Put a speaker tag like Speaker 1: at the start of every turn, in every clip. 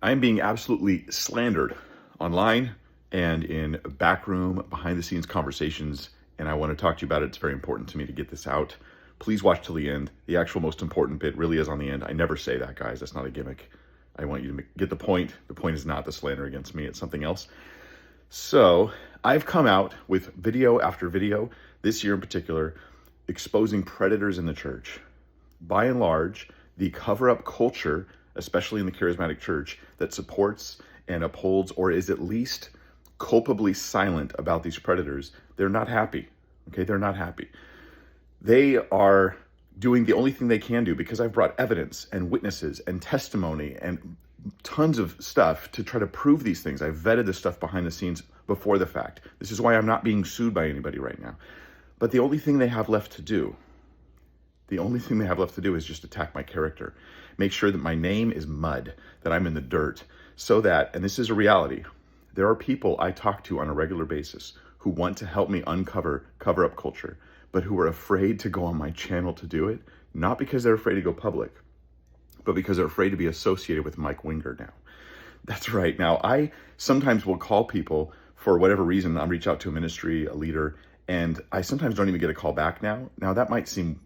Speaker 1: I'm being absolutely slandered online and in backroom, behind the scenes conversations, and I want to talk to you about it. It's very important to me to get this out. Please watch till the end. The actual most important bit really is on the end. I never say that, guys. That's not a gimmick. I want you to get the point. The point is not the slander against me. It's something else. So I've come out with video after video, this year in particular, exposing predators in the church. By and large, the cover-up culture, especially in the charismatic church, that supports and upholds or is at least culpably silent about these predators, they're not happy. Okay, they're not happy. They are doing the only thing they can do, because I've brought evidence and witnesses and testimony and tons of stuff to try to prove these things. I've vetted this stuff behind the scenes before the fact. This is why I'm not being sued by anybody right now. But the only thing they have left to do is just attack my character. Make sure that my name is mud, that I'm in the dirt, so that, and this is a reality, there are people I talk to on a regular basis who want to help me uncover cover-up culture, but who are afraid to go on my channel to do it, not because they're afraid to go public, but because they're afraid to be associated with Mike Winger now. That's right. Now, I sometimes will call people for whatever reason. I'll reach out to a ministry, a leader, and I sometimes don't even get a call back now. Now, that might seem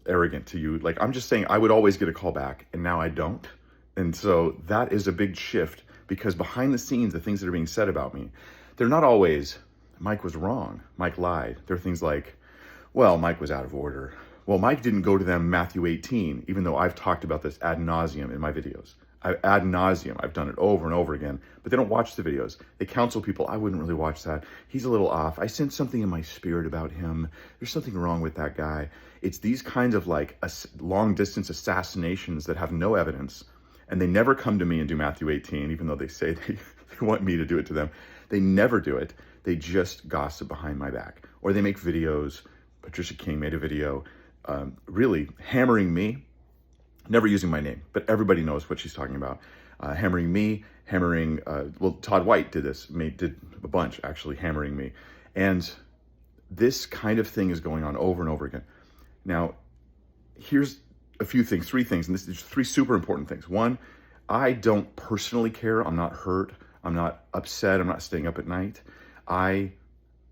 Speaker 1: arrogant to you. Like, I'm just saying I would always get a call back, and now I don't. And so that is a big shift, because behind the scenes, the things that are being said about me, they're not always, Mike was wrong, Mike lied. There are things like, well, Mike was out of order. Well, Mike didn't go to them Matthew 18, even though I've talked about this ad nauseum in my videos. Ad nauseum, I've done it over and over again, but they don't watch the videos. They counsel people, I wouldn't really watch that. He's a little off. I sense something in my spirit about him. There's something wrong with that guy. It's these kinds of like long distance assassinations that have no evidence, and they never come to me and do Matthew 18, even though they say they want me to do it to them. They never do it. They just gossip behind my back, or they make videos. Patricia King made a video really hammering me, never using my name, but everybody knows what she's talking about. Hammering me, well, Todd White did this, did a bunch actually, hammering me. And this kind of thing is going on over and over again. Now, here's a few things, three things, and this is three super important things. One, I don't personally care. I'm not hurt. I'm not upset. I'm not staying up at night. I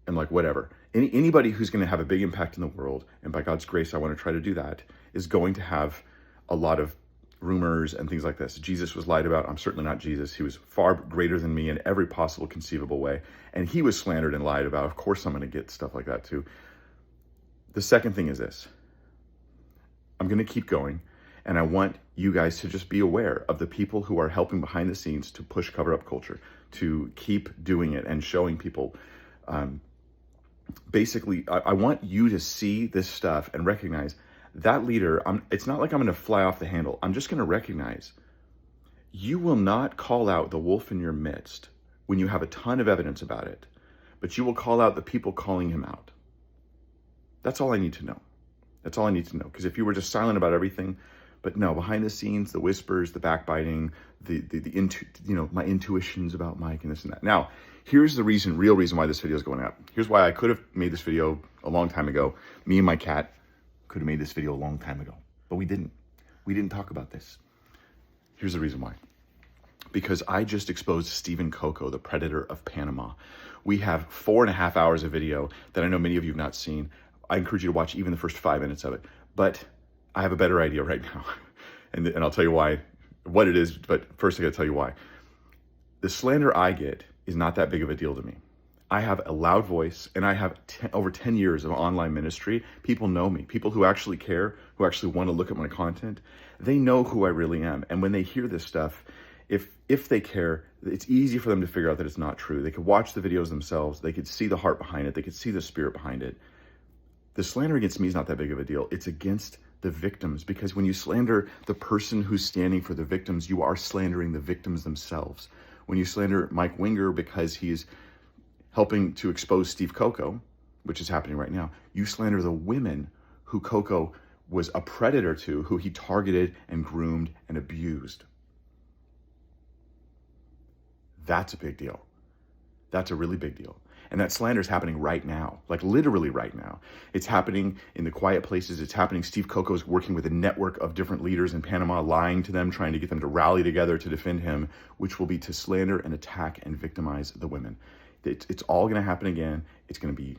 Speaker 1: am like, whatever. Anybody who's going to have a big impact in the world, and by God's grace, I want to try to do that, is going to have a lot of rumors and things like this. Jesus was lied about. I'm certainly not Jesus. He was far greater than me in every possible conceivable way. And he was slandered and lied about. Of course, I'm going to get stuff like that too. The second thing is this. I'm going to keep going. And I want you guys to just be aware of the people who are helping behind the scenes to push cover-up culture, to keep doing it and showing people. Basically, I want you to see this stuff and recognize that leader. It's not like I'm going to fly off the handle. I'm just going to recognize you will not call out the wolf in your midst when you have a ton of evidence about it, but you will call out the people calling him out. That's all I need to know. That's all I need to know. Because if you were just silent about everything, but no, behind the scenes, the whispers, the backbiting, my intuitions about Mike and this and that. Now, here's the real reason why this video is going up. Here's why I could have made this video a long time ago. Me and my cat could have made this video a long time ago, but we didn't. We didn't talk about this. Here's the reason why. Because I just exposed Stephen Koko, the predator of Panama. We have 4.5 hours of video that I know many of you have not seen. I encourage you to watch even the first 5 minutes of it. But I have a better idea right now. And I'll tell you why, what it is, but first I gotta tell you why. The slander I get is not that big of a deal to me. I have a loud voice, and I have over 10 years of online ministry. People know me. People who actually care, who actually want to look at my content, they know who I really am. And when they hear this stuff, if they care, it's easy for them to figure out that it's not true. They could watch the videos themselves. They could see the heart behind it. They could see the spirit behind it. The slander against me is not that big of a deal. It's against the victims, because when you slander the person who's standing for the victims, you are slandering the victims themselves. When you slander Mike Winger because he's helping to expose Steve Koko, which is happening right now, you slander the women who Koko was a predator to, who he targeted and groomed and abused. That's a big deal. That's a really big deal. And that slander is happening right now, like literally right now. It's happening in the quiet places. It's happening. Steve Koko is working with a network of different leaders in Panama, lying to them, trying to get them to rally together to defend him, which will be to slander and attack and victimize the women. It's all going to happen again. It's going to be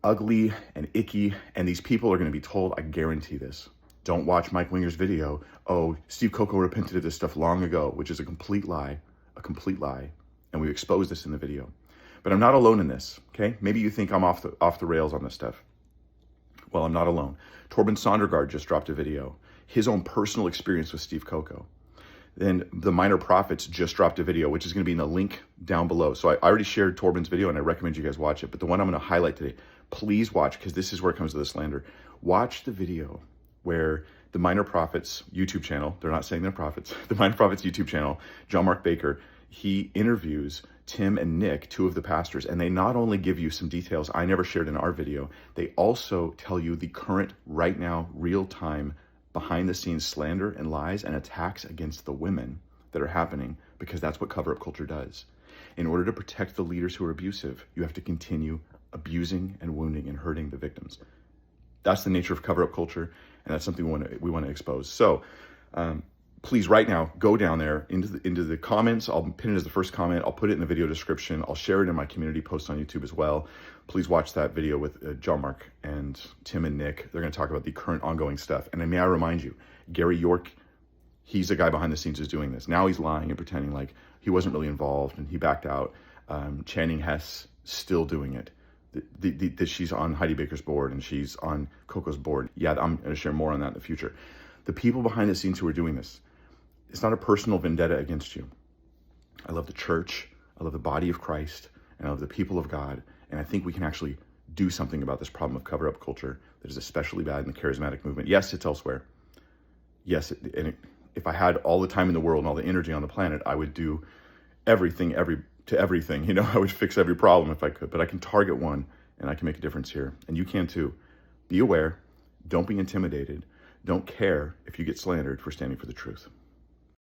Speaker 1: ugly and icky. And these people are going to be told, I guarantee this, don't watch Mike Winger's video. Oh, Steve Koko repented of this stuff long ago, which is a complete lie, And we've exposed this in the video. But I'm not alone in this, okay? Maybe you think I'm off the rails on this stuff. Well, I'm not alone. Torben Sondergaard just dropped a video, his own personal experience with Steve Koko. Then the Minor Prophets just dropped a video, which is going to be in the link down below. So I already shared Torben's video, and I recommend you guys watch it. But the one I'm going to highlight today, please watch, because this is where it comes to the slander. Watch the video where the Minor Prophets YouTube channel, they're not saying they're prophets, the Minor Prophets YouTube channel, John Mark Baker, he interviews Tim and Nick, two of the pastors, and they not only give you some details I never shared in our video, they also tell you the current, right now, real-time, behind-the-scenes slander and lies and attacks against the women that are happening, because that's what cover-up culture does. In order to protect the leaders who are abusive, you have to continue abusing and wounding and hurting the victims. That's the nature of cover-up culture, and that's something we want to expose. So please, right now, go down there into the comments. I'll pin it as the first comment. I'll put it in the video description. I'll share it in my community post on YouTube as well. Please watch that video with John Mark and Tim and Nick. They're going to talk about the current ongoing stuff. And then may I remind you, Gary York, he's the guy behind the scenes who's doing this. Now he's lying and pretending like he wasn't really involved and he backed out. Channing Hess still doing it. That she's on Heidi Baker's board and she's on Koko's board. Yeah, I'm going to share more on that in the future. The people behind the scenes who are doing this, it's not a personal vendetta against you. I love the church, I love the body of Christ, and I love the people of God, and I think we can actually do something about this problem of cover-up culture that is especially bad in the charismatic movement. Yes, it's elsewhere. Yes, if I had all the time in the world and all the energy on the planet, I would do everything, everything. You know, I would fix every problem if I could, but I can target one, and I can make a difference here, and you can too. Be aware, don't be intimidated, don't care if you get slandered for standing for the truth.